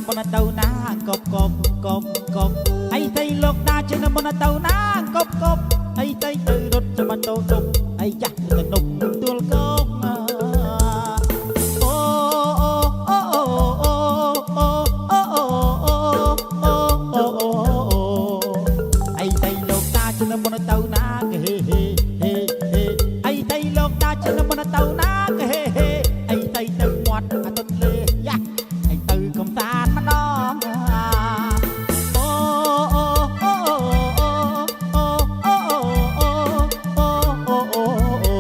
มนเตาหน้ากบกบกบกบไอ้ไตโลกดาจะนมนเตาหน้ากบกบไอ้ไตตื่นรถจะมาโตดุกไอ้ยักษ์จะนุกตัวกบโอ้โอ้โอ้โอ้โอ้โอ้โอ้โอ้โอ้โอ้โอ้ไอ้ไตโลกดาจะนมนเตาหน้าเฮ้เฮ้เฮ้เฮ้ไอ้ไตโลกดาจะนมนเตาหน้าเฮ้เฮ้ไอ้ไตตื่นวัดต้นเลยยักษ์ไอ้ตื่นคำสารมาดองโอ้โอ้โอ้โอ้โอ้โอ้โอ้โอ้โอ้โอ้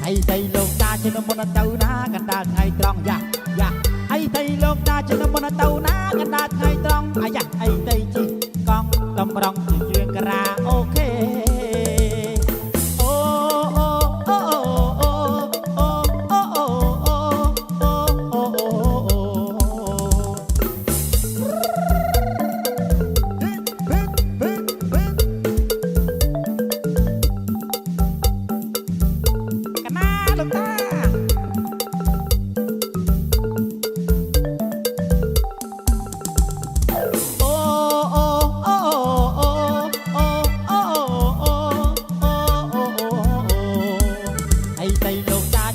ไอ้ไตโลกดาจะนมนเตาหน้ากันดาไงตรองยักษ์ยักษ์ไอ้ไตโลกดาจะนมนเตาหน้ากันดาไงตรองไอ้ยักษ์ไอ้ไตจีกองลำรองจีเยืองกระโอเค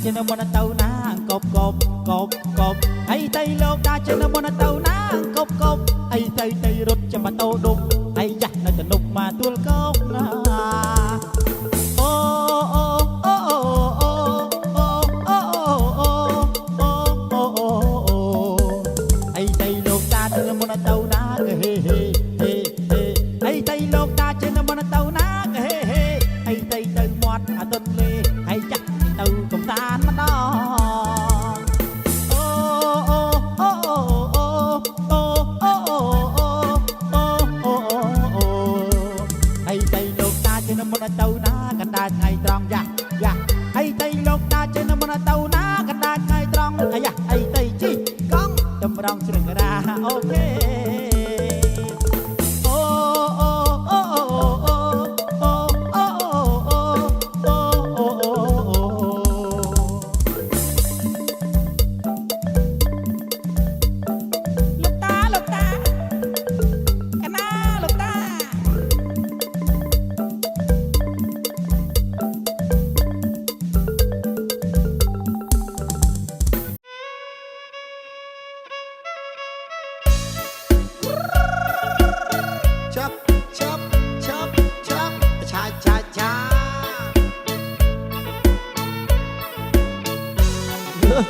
จะนมนเตาหน้ากบกบกบกบไอ้ไตโลกดาจะนมนเตาหน้ากบกบไอ้ไตรถจะมาโตดุกไอ้ยักษ์น่าจะนุกมาตัวกบนะโอ้โอ้โอ้โอ้โอ้โอ้โอ้โอ้โอ้โอ้ไอ้ไตโลกดาจะนมนเตาหน้าเฮ้เฮ้เฮ้เฮ้ไอ้ไตโลกดาจะนมนเตาหน้าเฮ้เฮ้ไอ้ไตหมดต้นเลยไอ้ยักษ์ตูกำตาลมาดองโอ้โอ้โอ้โอ้โอ้โอ้โอ้โอ้โอ้โอ้ไอ้ไตโลกดาจะนมนเตาหน้ากันดาไงตรองยักยักไอ้ไตโลกดาจะนมนเตาหน้ากันดาไงตรองไอ้ยักไอ้ไตจีกองจำรองเสียงกระดาโอเค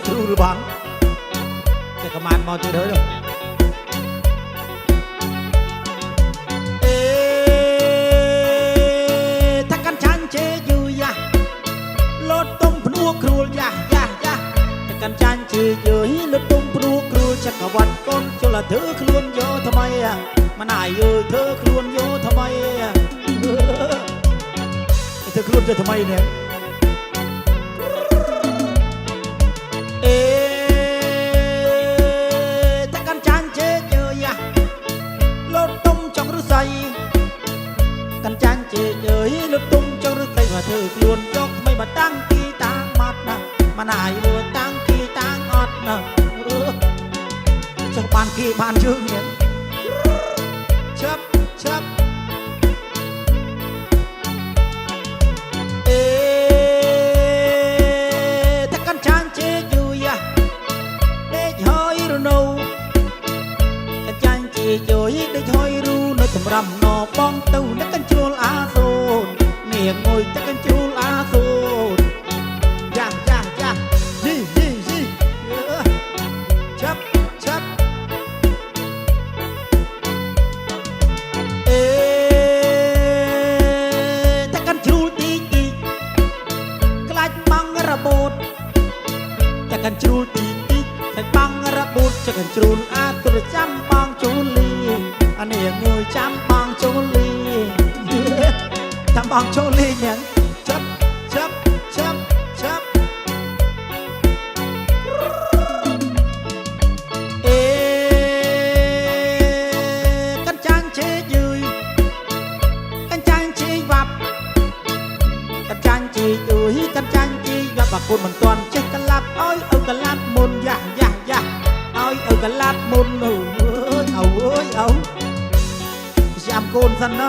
ทรูหรือบังจะกระมานมอเตอร์เด้อถ้ากันฉันเจอยู่ยะรถต้มพนัวครูยะยะยะถ้ากันฉันเจอยู่รถต้มพนัวครูจักรวรรดิก้นจละเธอคลวนโยทำไมอ่ะมันอายเธอคลวนโยทำไมอ่ะเธอคลวนจะทำไมเนี่ยถ้ากันจานเจเจอยะรถตุ้มจังหรือใส่กันจานเจเจยรถตุ้มจังหรือใส่ว่าเธอคลวนยกไม่มาตั้งกีตางมัดนะมาหนายรัวตั้งกีตางอดนะจังปานกีปานชื่อเนี่ยชับชับถ้ากันจานเจอยู่ยะเด็กหอยรูโนกันจานเจอยู่เด็กหอยรูโนทำรำนอป้องตู้นักกันจูลอาโซนเมียงอยนักกันจูลอาโซนย่างย่างย่างยี่ยี่ยี่ชับชับถ้ากันจูลตีตีกลายมังระบดถ้ากันจูลตีตีแต่บังระบุดจะกันจูลอาตุรจำบังจูลีอันนี้งวยจำบังจูลีจำบังจูลีเนี่ยชับชับชับชับกันจานเชยยืยกันจานเชยวับกันจานเชยยืยกันจานเชยวับปากคนมันตอนเช็คกันลับอ้อยเอากันลับมุนยะยะยะ ឲ្យឲ្យកលាប់មុនអើយអូអូចាំកូនសិនណា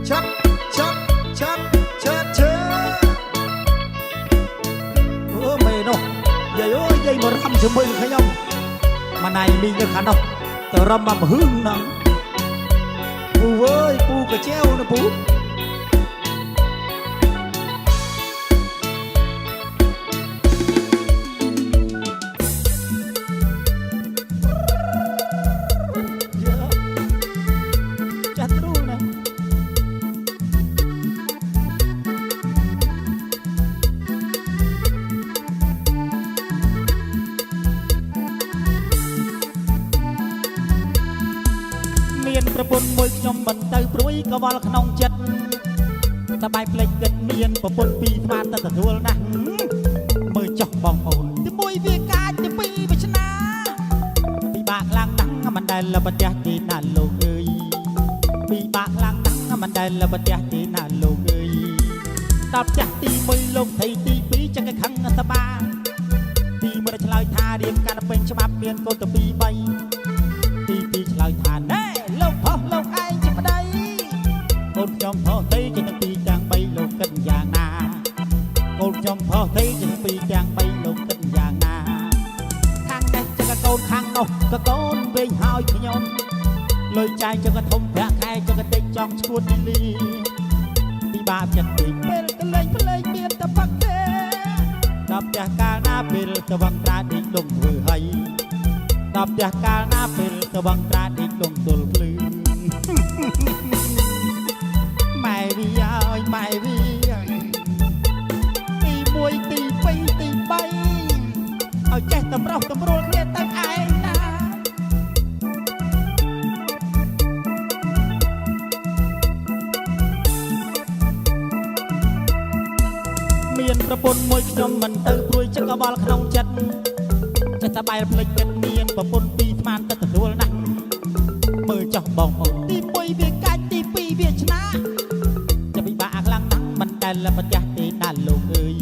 ឆាប់អូមេនោះយាយអូយយាយមករំជាមួយខ្ញុំម៉ណៃមីងនៅខាងនោះទៅរំមកហឹងហ្នឹងពូអើយពូកាចែវណាពូប្រពន្ធមួយខ្ញុំមិនទៅព្រួយកវល់ក្នុងចិត្តតែបាយផ្លេចគិតមានប្រពន្ធពីរស្មានទៅទទួលណាស់មើលចុះបងប្អូនទីមួយវាកាចទីពីរវាឆ្នាពិបាកខ្លាំងណាស់មិនដែលលបផ្ទះទីណាលោកអើយពិបាកខ្លាំងណាស់មិនដែលលបផ្ទះទីណាលោកអើយដល់ផ្ទះទី1លោកថៃទី2ចឹងឯខឹងសបាទី1ឆ្លើយថារៀបការពេញច្បាប់មានកូនទៅ2 3ទី2ឆ្លើយថាណែលោកផុសលោកឯងជាប្តីកូនខ្ញុំផុសទីជាទាំងពីរទាំង3លោកគិតយ៉ាងណាកូនខ្ញុំផុសទីជាទាំងពីរទាំង3លោកគិតយ៉ាងណាខាងនេះចឹងកូនខាងនោះក៏កូនវិញហើយខ្ញុំលុយចាយចឹងក៏ធំប្រាក់ខែចឹងក៏តិចចង់ឈួតលីពីបាបចិត្តពេកពេលទៅលេងភ្លេងមានតែបាក់ទេដល់ផ្ទះកាលណាពេលទៅវងត្រាដេកដុំធ្វើហើយដល់ផ្ទះកាលណាពេលទៅវងត្រាដេកដុំទល់ភ្លឺម៉ែវាអើយម៉ែវាទី1ទី2ទី3ឲ្យចេះតម្រុះតម្រួលគ្នាទៅឯងណាមានប្រពន្ធមួយខ្ញុំមិនទៅព្រួយចឹងក៏បល់ក្នុងចិត្តចេះតែបាយភ្លេចគិតមានប្រពន្ធពីរស្មានទៅទទួលណាស់មើលចុះបងប្អូនទី1វាកាច់ទី2វាឆ្នាจะពិបាកខ្លាំងណាស់មិនដែលលម្ចាស់ទេណាលោកអើយ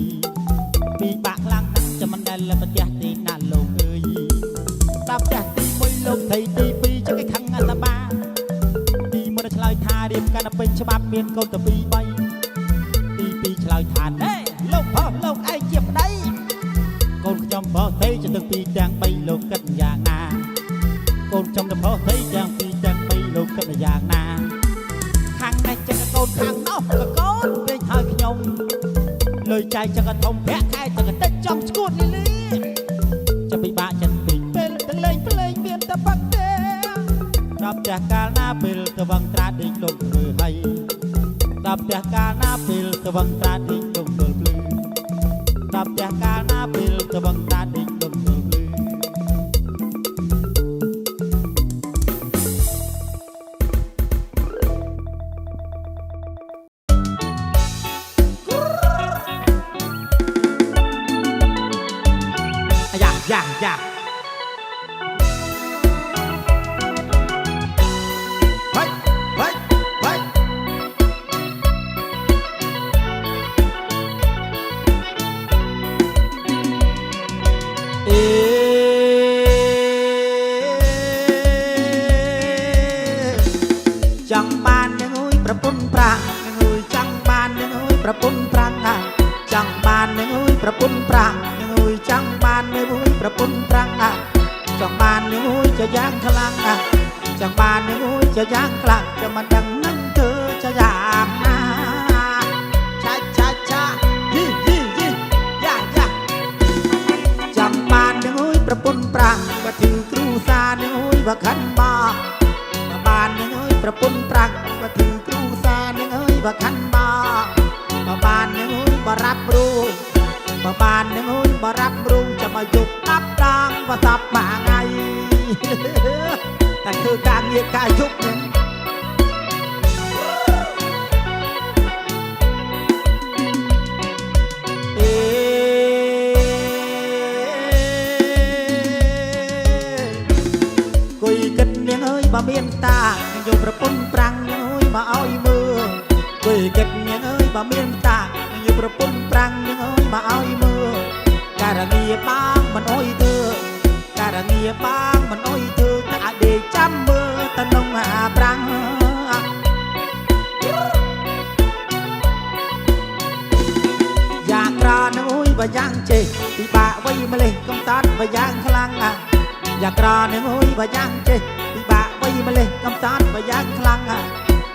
ពិបាកខ្លាំងណាស់จะមិនដែលលម្ចាស់ទេណាលោកអើយដល់ផ្ទះទី1លោកថៃទី2ចឹងគេខឹងអត្តបាទី1ឆ្លើយថារៀបការពេញច្បាប់មានកូនទៅ2 3ទី2ឆ្លើយថាណែលោកផុសលោកឯងជាប្តីកូនខ្ញុំផុសទេជាទាំងពីរទាំង3លោកគិតយ៉ាងណាកូនខ្ញុំទៅផុសទេទាំងពីរទាំង3លោកគិតយ៉ាងណាខាងនេះចឹងកូនខាងនោះក៏កូនពេកហើយខ្ញុំលុយចាយចឹងក៏ធំប្រាក់ខែចឹងក៏តិចចង់ឈួតលីจะពិបាកចិត្តពេកពេលទៅលេងភ្លេងមានតែបាក់ទេដល់ផ្ទះកាលណាពេលទៅវងត្រាដេកដុំធ្វើហើយដល់ផ្ទះកាលណាពេលទៅវងត្រាដេកដុំទល់ភ្លឺដល់ផ្ទះកាលណាពេលទៅវងត្រាដេកដុំទល់ភ្លឺយ៉ាចង់បាននឹងអើយប្រពន្ធប្រាំងនឹងអើយចង់បាននឹងអើយប្រពន្ធប្រាំងចង់បាននឹងអើយប្រពន្ធប្រាំងនឹងអើយចង់បាននឹងអើយប្រពន្ធប្រាំងចង់បាននឹងអើយជាយ៉ាងខ្លាំងចង់បាននឹងអើយជាយ៉ាងខ្លាំងចាំមិនដឹងនឹងធ្វើជាយ៉ាងណាឆាយីយ៉ាចង់បាននឹងអើយប្រពន្ធប្រាំងបើធឺគ្រូសានឹងអើយបើខិនមកបាននឹងអើយប្រពន្ធប្រាំងបើធឺគ្រូសានឹងអើយបើខិនមកបាននឹងអើយបើរាប់រូបើបាននឹងអើយបើរាប់រូចាំមកយក10 ដងបើសពមួយថ្ងៃតែធ្វើការងារការយប់នឹងគួយគិតនាងអើយបើមានតាយកប្រពន្ធប្រាំងនាងអើយមកឲ្យមើលគួយគិតនា មានតាញប្រពន្ធប្រាំងនឹងអើយមកឲ្យមើលការងារបាងមិនអុយធ្វើការងារបាងមិនអុយធ្វើតែដេកចាំមើលតំណងអាប្រាំងយ៉ាងក្រនឹងអុយបើយ៉ាងចេះពិបាកវៃម្លេះកំតាត់បើយ៉ាងខ្លាំងយ៉ាងក្រនឹងអុយបើយ៉ាងចេះពិបាកវៃម្លេះកំតាត់បើយ៉ាងខ្លាំង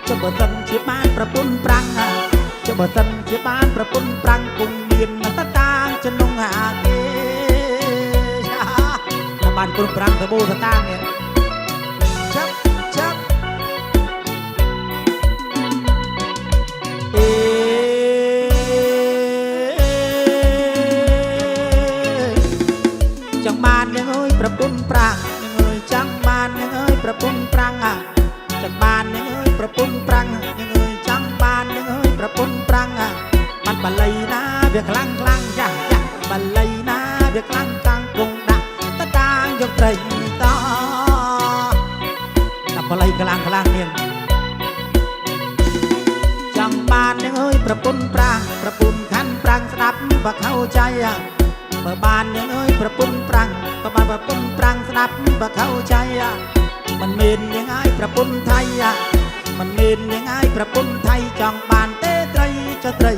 ចុះបើសិនជាបានប្រពន្ធប្រាំងចុះបើសិនជាបានប្រពន្ធប្រាំងគង់មានតតាងចំណងអាគេតែបានប្រពន្ធប្រាំងទៅបូតតាងនេះចាប់chẳng bàn những ơiប្រពន្ធប្រាំងnhững ơi chẳng bàn những ơiប្រពន្ធប្រាំងchẳng bàn những ơiប្រពន្ធប្រាំងnhững ơi chẳng bàn những ơiប្រពន្ធប្រាំងបាត់បល័យណាវាខ្លាំងខ្លាំងចាស់ចាស់បល័យណាវាខ្លាំងតាំងគង់ដាក់តតាងយកត្រីតតែបល័យខ្លាំងខ្លាំងនេះchẳng bàn những ơiប្រពន្ធប្រាំងប្រពន្ធខាន់ប្រាំងស្ដាប់បើเข้าใจបើបាននឹងអើយប្រពន្ធប្រាំងបើបានប្រពន្ធប្រាំងស្ដាប់បើเข้าใจមិនមាននឹងអើយប្រពន្ធថៃមិនមាននឹងអើយប្រពន្ធថៃចង់បានទេត្រីចុះត្រី